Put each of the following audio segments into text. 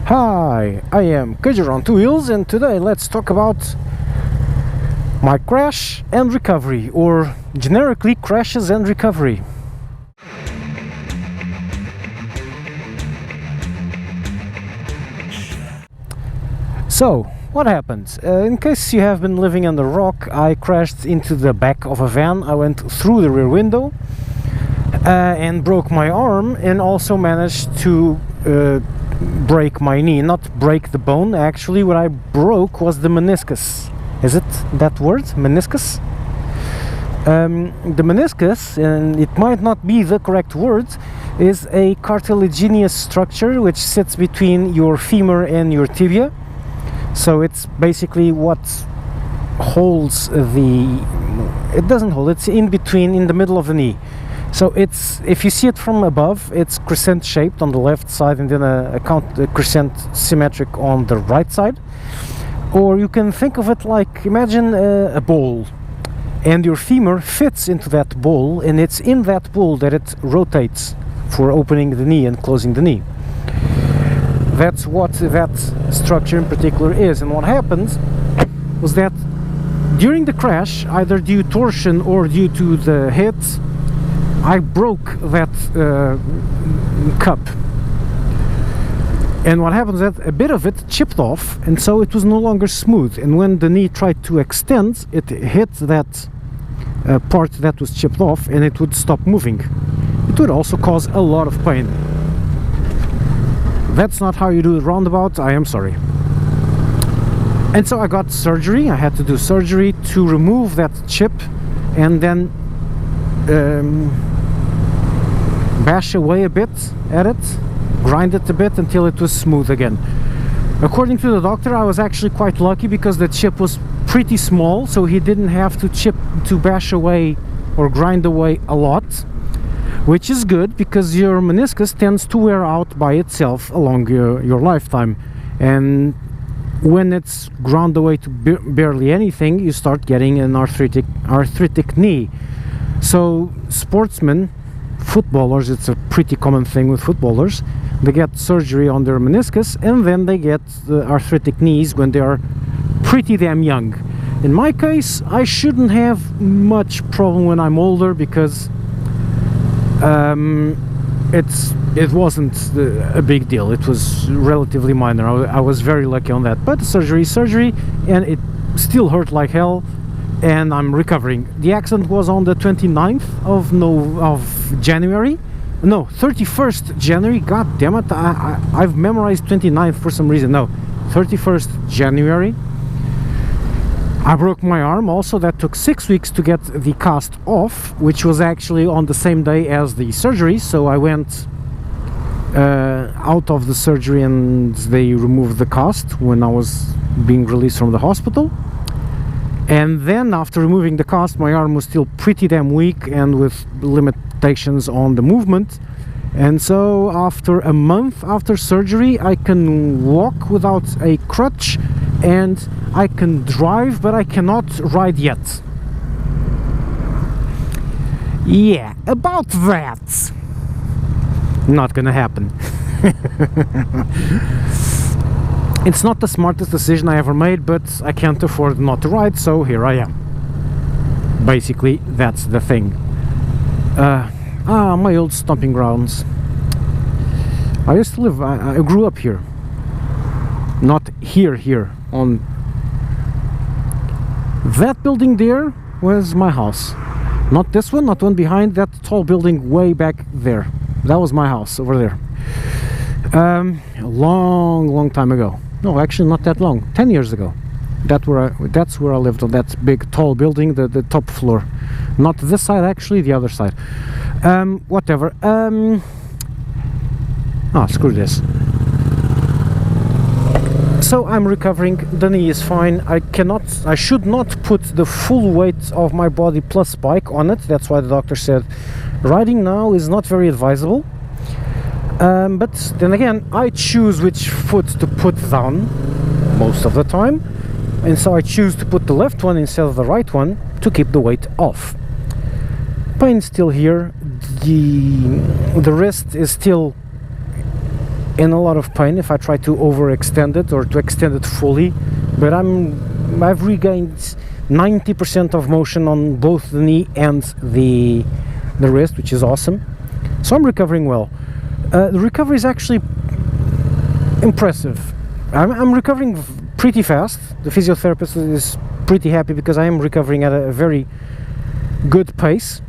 Hi, I am Kajer on two wheels, and today let's talk about my crash and recovery, or generically crashes and recovery. So, what happened? In case you have been living under a rock, I crashed into the back of a van. I went through the rear window and broke my arm, and also managed to break my knee. Not break the bone, actually. What I broke was the meniscus. Is it that word? Meniscus? The meniscus, and it might not be the correct word, is a cartilaginous structure which sits between your femur and your tibia. So it's basically what holds it doesn't hold, it's in between, in the middle of the knee. So it's, if you see it from above, it's crescent shaped on the left side, and then a crescent symmetric on the right side. Or you can think of it like, imagine a bowl, and your femur fits into that bowl, and it's in that bowl that it rotates for opening the knee and closing the knee. That's what that structure in particular is. And what happened was that during the crash, either due to torsion or due to the hit, I broke that cup. And what happened is that a bit of it chipped off, and so it was no longer smooth. And when the knee tried to extend, it hit that part that was chipped off, and it would stop moving. It would also cause a lot of pain. That's not how you do it roundabout, I am sorry. And so I got surgery. I had to do surgery to remove that chip and then bash away a bit at it, grind it a bit until it was smooth again. According to the doctor, I was actually quite lucky because the chip was pretty small, so he didn't have to bash away or grind away a lot. Which is good, because your meniscus tends to wear out by itself along your lifetime, and when it's ground away to barely anything, you start getting an arthritic knee. So sportsmen, footballers, it's a pretty common thing with footballers, they get surgery on their meniscus, and then they get the arthritic knees when they are pretty damn young. In my case, I shouldn't have much problem when I'm older, because it wasn't a big deal. It was relatively minor. I was very lucky on that. But surgery is surgery, and it still hurt like hell, and I'm recovering. The accident was on the 29th of January. No, 31st January. God damn it! I've memorized 29th for some reason. No, 31st January. I broke my arm also. That took 6 weeks to get the cast off, which was actually on the same day as the surgery. So I went out of the surgery and they removed the cast when I was being released from the hospital. And then after removing the cast, my arm was still pretty damn weak and with limitations on the movement. And so after a month after surgery, I can walk without a crutch, and I can drive, but I cannot ride yet. Yeah, about that. Not gonna happen. It's not the smartest decision I ever made, but I can't afford not to ride, so here I am. Basically, that's the thing. My old stomping grounds. I used to live, I grew up here. Not here, on that building there was my house. Not this one, not one behind, that tall building way back there. That was my house over there. A long time ago. No, actually not that long, 10 years ago. That's where I lived, on that big tall building, the top floor. Not this side, actually, the other side. Whatever. Screw this. So I'm recovering, the knee is fine. I should not put the full weight of my body plus bike on it. That's why the doctor said riding now is not very advisable. But then again, I choose which foot to put down most of the time, and so I choose to put the left one instead of the right one to keep the weight off. Pain still here. The wrist is still in a lot of pain if I try to overextend it or to extend it fully, but I've regained 90% of motion on both the knee and the wrist, which is awesome. So I'm recovering well. The recovery is actually impressive. I'm recovering pretty fast. The physiotherapist is pretty happy because I am recovering at a very good pace.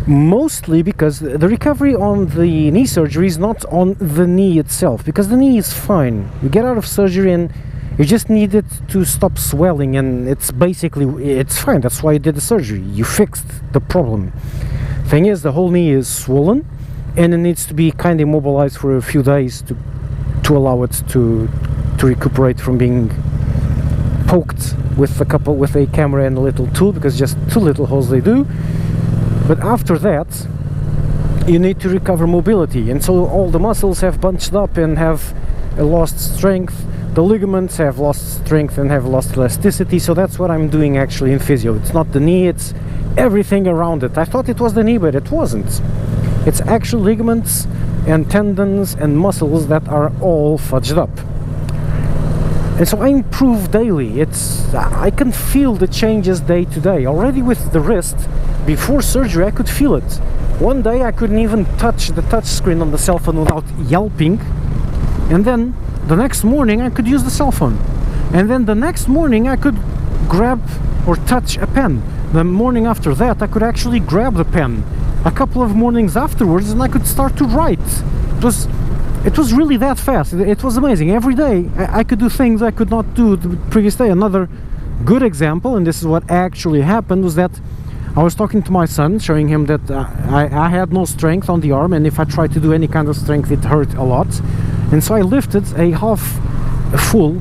Mostly because the recovery on the knee surgery is not on the knee itself, because the knee is fine. You get out of surgery and you just need it to stop swelling, and it's fine. That's why you did the surgery. You fixed the problem. Thing is, the whole knee is swollen and it needs to be kind of immobilized for a few days to allow it to recuperate from being poked with a camera and a little tool, because just 2 little holes they do. But after that, you need to recover mobility, and so all the muscles have bunched up and have lost strength. The ligaments have lost strength and have lost elasticity. So that's what I'm doing actually in physio. It's not the knee, it's everything around it. I thought it was the knee, but it wasn't. It's actual ligaments and tendons and muscles that are all fudged up. And so I improve daily. I can feel the changes day to day. Already with the wrist, before surgery I could feel it. One day I couldn't even touch the touch screen on the cell phone without yelping, and then the next morning I could use the cell phone, and then the next morning I could grab or touch a pen. The morning after that I could actually grab the pen. A couple of mornings afterwards and I could start to write. It was really that fast. It was amazing. Every day I could do things I could not do the previous day. Another good example, and this is what actually happened, was that I was talking to my son, showing him that I had no strength on the arm, and if I tried to do any kind of strength it hurt a lot. And so I lifted a full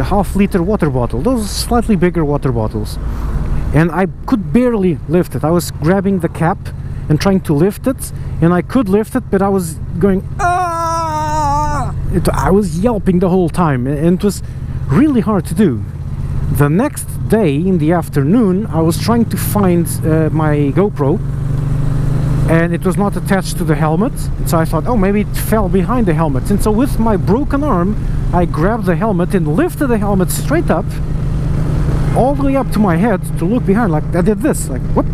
half-liter water bottle, those slightly bigger water bottles, and I could barely lift it. I was grabbing the cap and trying to lift it, and I could lift it, but I was going, ah! I was yelping the whole time, and it was really hard to do. The next day in the afternoon I was trying to find my GoPro, and it was not attached to the helmet, so I thought, oh, maybe it fell behind the helmet. And so with my broken arm I grabbed the helmet and lifted the helmet straight up, all the way up to my head, to look behind. Like I did this, like, whoop,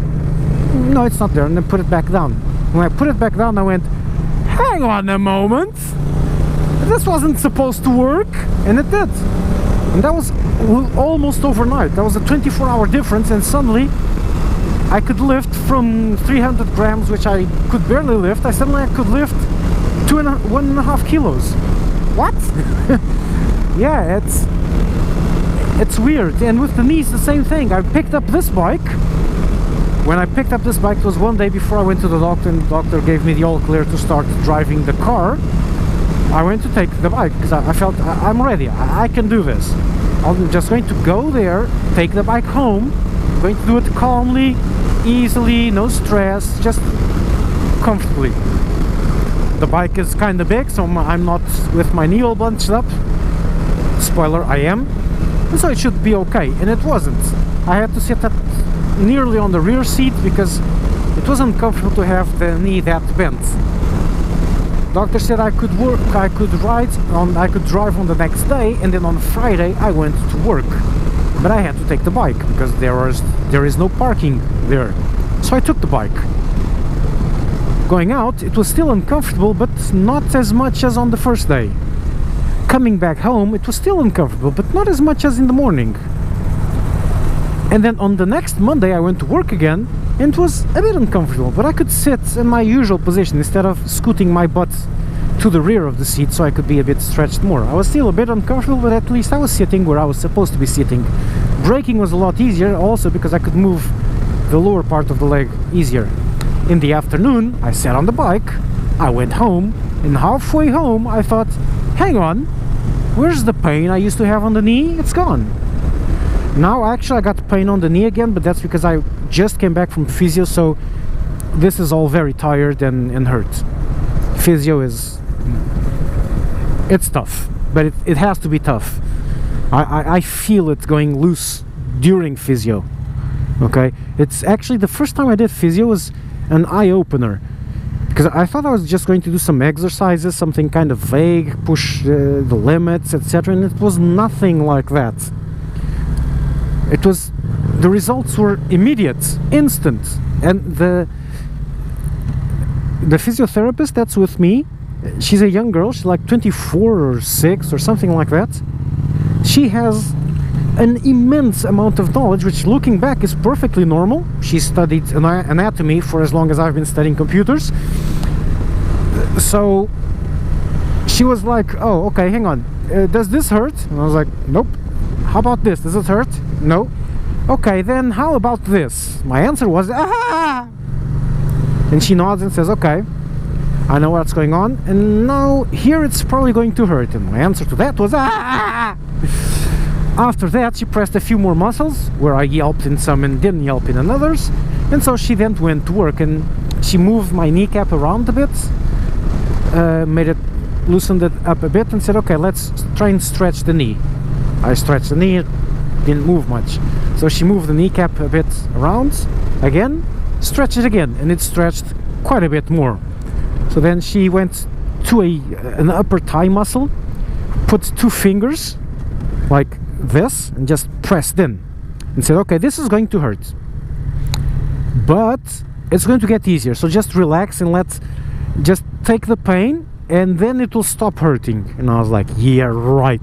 no, it's not there, and then put it back down. When I put it back down I went, hang on a moment, this wasn't supposed to work, and it did. And that was almost overnight. That was a 24-hour difference, and suddenly I could lift from 300 grams, which I could barely lift. Suddenly I could lift 1.5 kilos. What? Yeah, it's weird. And with the knees, the same thing. I picked up this bike. When I picked up this bike, it was one day before I went to the doctor, and the doctor gave me the all clear to start driving the car. I went to take the bike because I felt I'm ready. I can do this. I'm just going to go there, take the bike home. I'm going to do it calmly, easily, no stress, just comfortably. The bike is kind of big, so I'm not with my knee all bunched up. Spoiler, I am. And so it should be okay, and it wasn't. I had to sit nearly on the rear seat because it was uncomfortable to have the knee that bent. Doctor said I could work, I could drive on the next day, and then on Friday I went to work. But I had to take the bike because there is no parking there. So I took the bike. Going out, it was still uncomfortable, but not as much as on the first day. Coming back home, it was still uncomfortable, but not as much as in the morning. And then on the next Monday I went to work again, and it was a bit uncomfortable, but I could sit in my usual position instead of scooting my butt to the rear of the seat so I could be a bit stretched more. I was still a bit uncomfortable, but at least I was sitting where I was supposed to be sitting. Braking was a lot easier also because I could move the lower part of the leg easier. In the afternoon I sat on the bike, I went home, and halfway home I thought, hang on, where's the pain I used to have on the knee? It's gone. Now actually I got pain on the knee again, but that's because I just came back from physio, so this is all very tired and hurt. Physio it's tough, but it has to be tough. I feel it going loose during physio. Okay, it's actually the first time I did physio was an eye-opener. because I thought I was just going to do some exercises, something kind of vague, push the limits, etc., and it was nothing like that. It was, the results were immediate, instant, and the physiotherapist that's with me, she's a young girl, she's like 24 or 6 or something like that. She has an immense amount of knowledge, which looking back is perfectly normal. She studied anatomy for as long as I've been studying computers. So she was like, oh, okay, hang on, does this hurt? And I was like, nope. How about this? Does it hurt? No. Okay, then how about this? My answer was, ah! And she nods and says, okay, I know what's going on, and now here it's probably going to hurt. And my answer to that was, ah! After that, she pressed a few more muscles, where I yelped in some and didn't yelp in others, and so she then went to work, and she moved my kneecap around a bit, loosened it up a bit, and said, okay, let's try and stretch the knee. I stretched the knee, it didn't move much. So she moved the kneecap a bit around, again, stretched it again, and it stretched quite a bit more. So then she went to an upper thigh muscle, put 2 fingers, like this, and just pressed in, and said, okay, this is going to hurt, but it's going to get easier, so just relax and just take the pain, and then it will stop hurting. And I was like, yeah, right.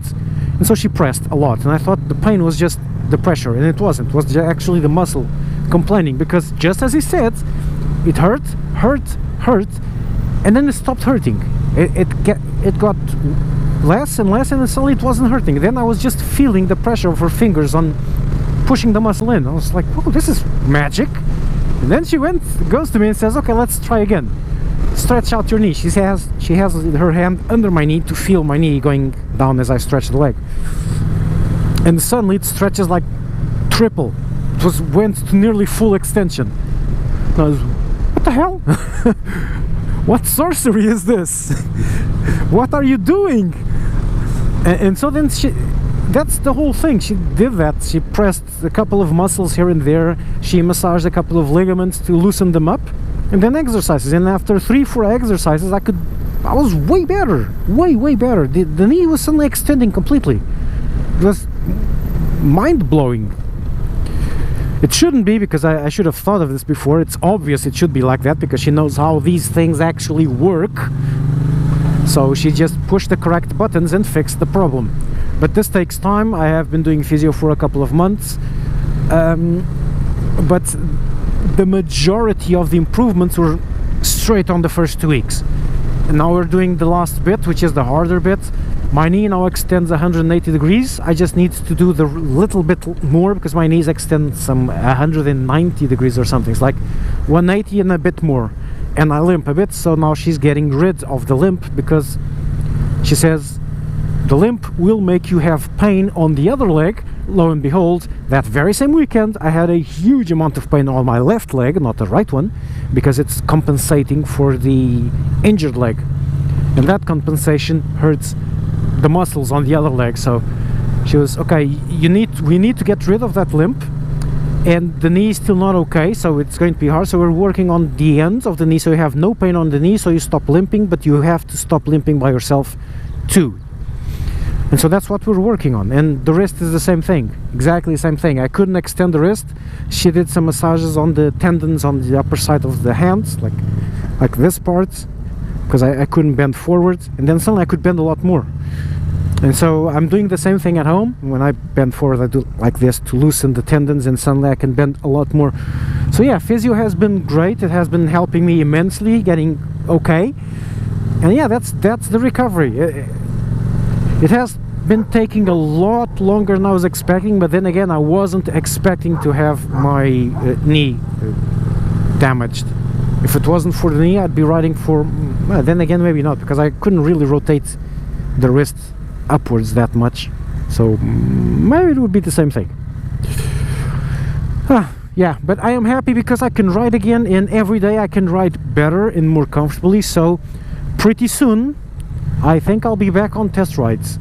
And so she pressed a lot, and I thought the pain was just the pressure, and it wasn't. It was actually the muscle complaining, because just as he said, it hurt, and then it stopped hurting. It got less and less, and then suddenly it wasn't hurting. Then I was just feeling the pressure of her fingers on pushing the muscle in. I was like, whoa, this is magic. And then she goes to me and says, okay, let's try again. Stretch out your knee. She has her hand under my knee to feel my knee going down as I stretch the leg, and suddenly it stretches like triple. It went to nearly full extension. I was, what the hell? What sorcery is this? What are you doing? And so then that's the whole thing. She did that. She pressed a couple of muscles here and there. She massaged a couple of ligaments to loosen them up, and then exercises. And after 3-4 exercises, I was way better, way better. The knee was suddenly extending completely. It was mind-blowing. It shouldn't be, because I should have thought of this before. It's obvious it should be like that, because she knows how these things actually work. So she just pushed the correct buttons and fixed the problem. But this takes time. I have been doing physio for a couple of months, but the majority of the improvements were straight on the first 2 weeks. And now we're doing the last bit, which is the harder bit. My knee now extends 180 degrees. I just need to do the little bit more, because my knees extend some 190 degrees or something. It's like 180 and a bit more. And I limp a bit, so now she's getting rid of the limp, because she says the limp will make you have pain on the other leg. Lo and behold, that very same weekend I had a huge amount of pain on my left leg, not the right one, because it's compensating for the injured leg, and that compensation hurts the muscles on the other leg. So she was, okay, we need to get rid of that limp, and the knee is still not okay, so it's going to be hard. So we're working on the ends of the knee, so you have no pain on the knee, so you stop limping, but you have to stop limping by yourself too. And so that's what we're working on. And the wrist is the same thing, exactly the same thing. I couldn't extend the wrist. She did some massages on the tendons on the upper side of the hands, like this part, because I couldn't bend forward, and then suddenly I could bend a lot more. And so I'm doing the same thing at home. When I bend forward, I do like this to loosen the tendons, and suddenly I can bend a lot more. So yeah, physio has been great. It has been helping me immensely, getting okay. And yeah, that's the recovery. It has been taking a lot longer than I was expecting, but then again, I wasn't expecting to have my knee damaged. If it wasn't for the knee, I'd be riding for, well, then again, maybe not, because I couldn't really rotate the wrist upwards that much. So maybe it would be the same thing. Yeah, but I am happy because I can ride again, and every day I can ride better and more comfortably. So pretty soon I think I'll be back on test rides.